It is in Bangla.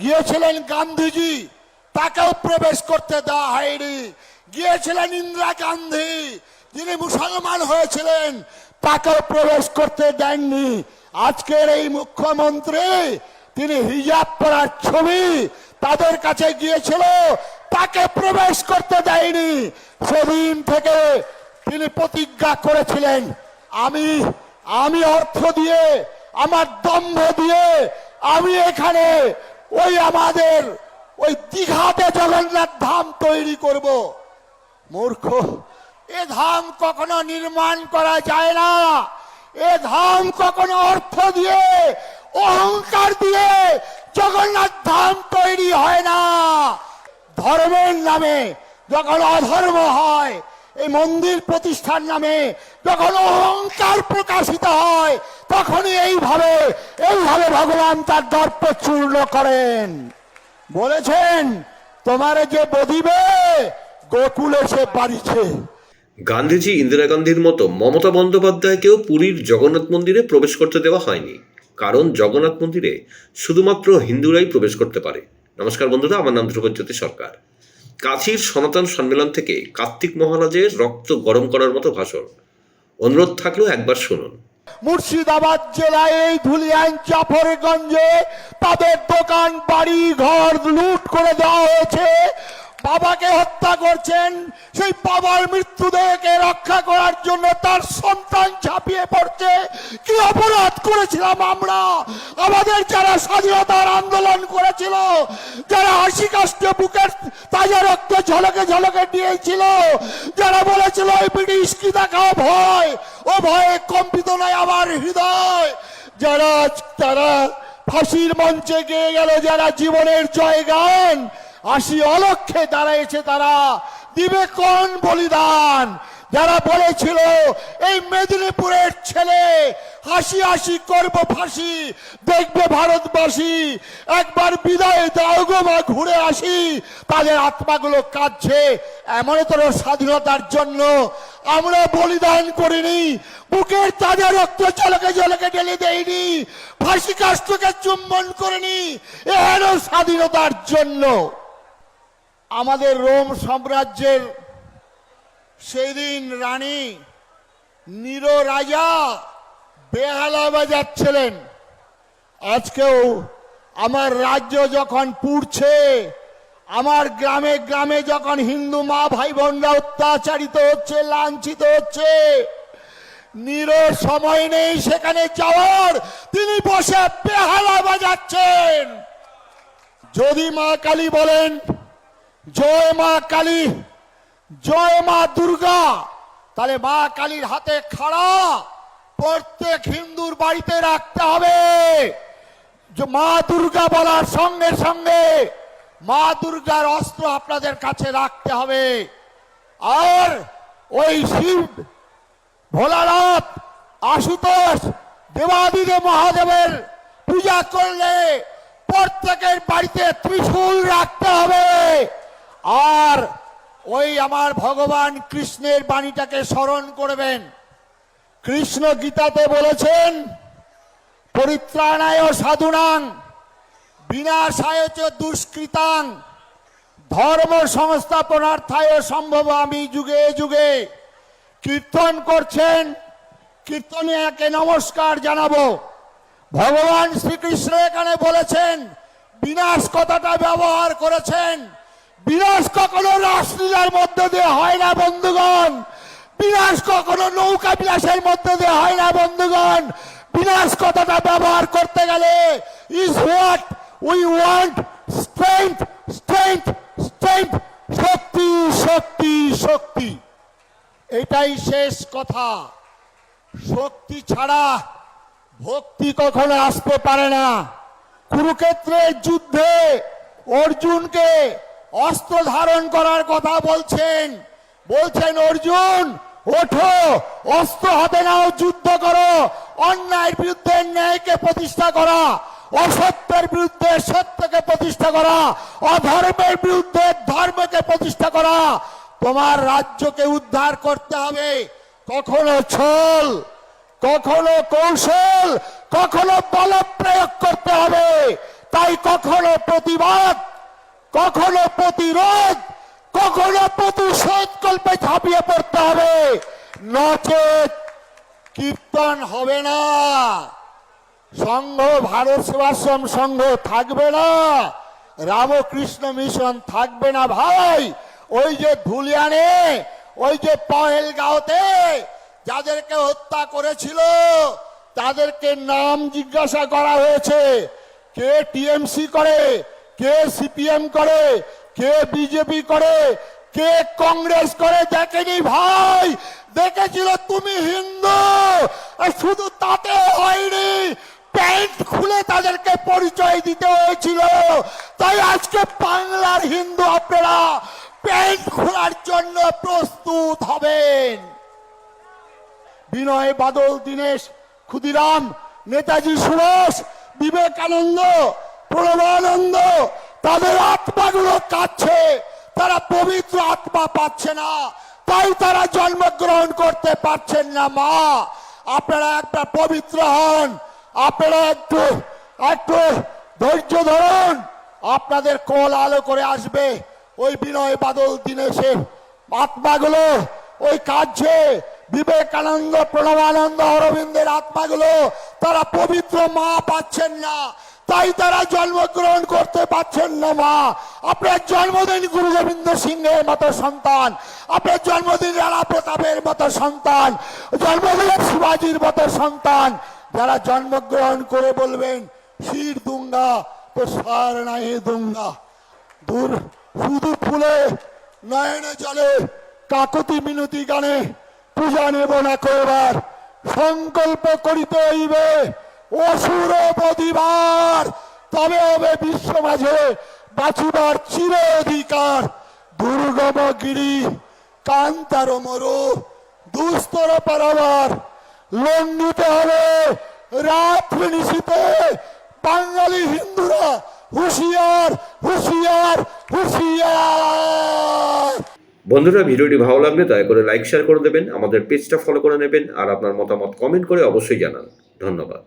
গিয়েছিলেন গান্ধীজি, তাকেও প্রবেশ করতে দেওয়া হয়নি। গিয়েছিলেন ইন্দিরা গান্ধী, যিনি মুসলমান হয়েছিলেন, তাকেও প্রবেশ করতে দেননি। আজকের এই মুখ্যমন্ত্রী, তিনি হিজাব পরার ছবি তাদের কাছে গিয়েছিল, তাকে প্রবেশ করতে দেয়নি। সেদিন থেকে তিনি প্রতিজ্ঞা করেছিলেন, আমি অর্থ দিয়ে, আমার দম্ভ দিয়ে আমি এখানে আমাদের দীঘাতে জগন্নাথ ধাম তৈরি করব। মূর্খ, এ ধাম কখনো নির্মাণ করা যায় না। এ ধাম কখনো অর্থ দিয়ে, অহংকার দিয়ে জগন্নাথ ধাম তৈরি হয় না। ধর্মের নামে যখন অধর্ম হয়, এই মন্দির প্রতিষ্ঠার নামে যখন অহংকার প্রকাশিত হয়, তখনই এইভাবে ভগবান তার দর্প চূর্ণ করেন। বলেছেন, তোমারে যে বদিবে গোকুলে সে বাড়িছে। গান্ধীজি, ইন্দিরা গান্ধীর মতো মমতা বন্দ্যোপাধ্যায়কেও পুরীর জগন্নাথ মন্দিরে প্রবেশ করতে দেওয়া হয়নি, কারণ জগন্নাথ মন্দিরে শুধুমাত্র হিন্দুরাই প্রবেশ করতে পারে। নমস্কার বন্ধুরা, আমার নাম ধ্রুবজ্যোতি সরকার। কাশীর সনাতন সম্মেলন থেকে কার্তিক মহারাজের রক্ত গরম করার মতো ভাষণ। অনুরোধ থাকলেও একবার শুনুন। মুর্শিদাবাদ জেলায় এই ধুলিয়ান জাফরগঞ্জে তাদের দোকান বাড়ি ঘর লুট করে দেওয়া হয়েছে। বাবাকে হত্যা করছেন, সেই বাবার মৃত্যুদেহকে রক্ষা করার জন্য তার সন্তান ঝাঁপিয়ে পড়ছে। কি অপরাধ করেছিলাম আমরা? আমাদের যারা স্বাধীনতার আন্দোলন করেছিল, যারা হাসি কাষ্টে বুকের তাজা রক্ত ঝলকে ঝলকে দিয়েছিল, যারা বলেছিল এই ব্রিটিশ কি দেখাও ভয়, ও ভয়ে কম্পিত নয় আমার হৃদয়, তারা ফাঁসির মঞ্চে গিয়ে গেল, যারা জীবনের জয়গান, ৮০ অলক্ষে দাঁড়িয়েছে, তারা দিবে কোন বলিদান? যারা বলেছিল এই মেদিনীপুরের ছেলে হাসি হাসি করব ফাঁসি, দেখবে ভারতবাসী, একবার বিদায় দাও গো মা, ঘুরে আসি, তাদের আত্মাগুলো কাঁদছে। এমনতর স্বাধীনতার জন্য আমরা বলিদান করিনি, বুকের তাজা রক্ত ঝলকে ঝলকে ঢেলে দেয়নি, ফাঁসি কাষ্ঠকে চুম্বন করিনি, এর স্বাধীনতার জন্য। আমাদের রোম সাম্রাজ্যের সেই দিন রানী নিরো রাজা বেহালা বাজাচ্ছিলেন। আজকেও আমার রাজ্য যখন পুড়ছে, আমার গ্রামে গ্রামে যখন হিন্দু মা ভাই বোনরা অত্যাচারিত হচ্ছে, লাঞ্ছিত হচ্ছে, নিরো সময় নেই সেখানে যাওয়ার, তিনি বসে বেহালা বাজাচ্ছেন। যদি মা কালী বলেন জয় মা কালী, জয় মা দুর্গা, তাহলে মা কালীর হাতে খাড়া প্রত্যেক হিন্দুর বাড়িতে রাখতে হবে। মা দুর্গা বলার সঙ্গে সঙ্গে মা দুর্গার অস্ত্র আপনাদের কাছে রাখতে হবে। আর ওই শিব, ভোলানাথ, আশুতোষ, দেবাদিদেব মহাদেবের পূজা করলে প্রত্যেকের বাড়িতে ত্রিশূল রাখতে হবে। আর আমার ভগবান কৃষ্ণের বাণীটাকে স্মরণ করবেন। কৃষ্ণ গীতাতে বলেছেন, পরিত্রাণায় সাধুনাং বিনাশায় চ দুষ্কৃতাং ধর্ম সংস্থাপনার্থায় সম্ভবামি যুগে যুগে। কীর্তন করছেন, কীর্তনে একে নমস্কার জানাবো। ভগবান শ্রীকৃষ্ণ এখানে বলেছেন, বিনাশ কথাটা ব্যবহার করেছেন। বিনাশ কখনো রাসলীলার মধ্যে দিয়ে হয় না বন্ধুগণ, বিনাশ কখনো নৌকা বিলাসের মধ্যে দিয়ে হয় না বন্ধুগণ। বিনাশ কথাটা ব্যবহার করতে গেলে is what we want, strength, strength, strength, শক্তি, শক্তি, শক্তি, এটাই শেষ কথা। শক্তি ছাড়া ভক্তি কখনো আসতে পারে না। কুরুক্ষেত্রের যুদ্ধে অর্জুনকে অস্ত্র ধারণ করার কথা বলছেন, অর্জুন ওঠো, অস্ত্র হাতে নাও, যুদ্ধ করো, অন্যায়ের বিরুদ্ধে ন্যায়কে প্রতিষ্ঠা করা, অসত্যের বিরুদ্ধে সত্যকে প্রতিষ্ঠা করা, অধর্মের বিরুদ্ধে ধর্মকে প্রতিষ্ঠা করা। তোমার রাজ্যকে উদ্ধার করতে হবে। কখনো ছল, কখনো কৌশল, কখনো বল প্রয়োগ করতে হবে, তাই কখনো প্রতিবাদ, কখনো প্রতিরোধ, কখনো প্রতিশোধ কল্পে ঝাঁপিয়ে পড়তে হবে, নচেত কীর্তন হবে না, সংঘ ভারত সেবাশ্রম সংঘ থাকবে না, রামকৃষ্ণ মিশন থাকবে না ভাই। ওই যে ধুলিয়ানে, ওই যে পহেলগাঁওতে যাদেরকে হত্যা করেছিল তাদেরকে নাম জিজ্ঞাসা করা হয়েছে, কে টিএমসি করে, কে সিপিএম করে, কে বিজেপি করে, কে কংগ্রেস করে দেখেনি ভাই, দেখেছিল তুমি হিন্দু। আর শুধু তাতে হয়নি, প্যান্ট খুলে তাদেরকে পরিচয় দিতে হয়েছিল। তাই আজকে বাংলার হিন্দু আপনারা প্যান্ট খোলার জন্য প্রস্তুত হবেন। বিনয় বাদল, দীনেশ ক্ষুদিরাম, নেতাজি সুভাষ, বিবেকানন্দ, প্রণবানন্দ, তাদের আত্মাগুলো কাঁদছে, তারা পবিত্র আত্মা পাচ্ছে না, তাই তারা জন্মগ্রহণ করতে পারছেন না। মা, আপনারা একটা পবিত্র হন, আপনারা একটু একটু ধৈর্য ধরুন, আপনাদের কোল আলো করে আসবে। ওই বিনয় বাদল, দীনেশের আত্মাগুলো ওই কাঁদছে, বিবেকানন্দ, প্রণবানন্দ, অরবিন্দের আত্মাগুলো তারা পবিত্র মা পাচ্ছেন না, তাই তারা জন্মগ্রহণ করতে পারছেন না। মা, আপনার জন্মদিন গুরু গোবিন্দ সিংহের মতো সন্তান, আপনার জন্মদিন রাণা প্রতাপের মতো সন্তান, জন্মদিন শিবাজির মতো সন্তান, যারা জন্মগ্রহণ করে বলবেন শির দুঙ্গা তো সার নাই দুঙ্গা, দূর শুধু ফুলে নয়নে জলে কাকতি মিনতি গানে পূজা নেব না করবার, সংকল্প করিতে হইবে অসুর বদিবার, তবে হবে বিশ্ব মাঝে বাঁচিবার চির অধিকার। দুর্গম গিরি কান্তার মরু দুস্তর পারাবার, লঙ্ঘিতে হবে রাত্রি নিশীতে বাঙালি হিন্দুরা হুঁশিয়ার হুঁশিয়ার হুঁশিয়ার। বন্ধুরা, ভিডিওটি ভালো লাগলে দয়া করে লাইক শেয়ার করে দেবেন, আমাদের পেজটা ফলো করে নেবেন আর আপনার মতামত কমেন্ট করে অবশ্যই জানান। ধন্যবাদ।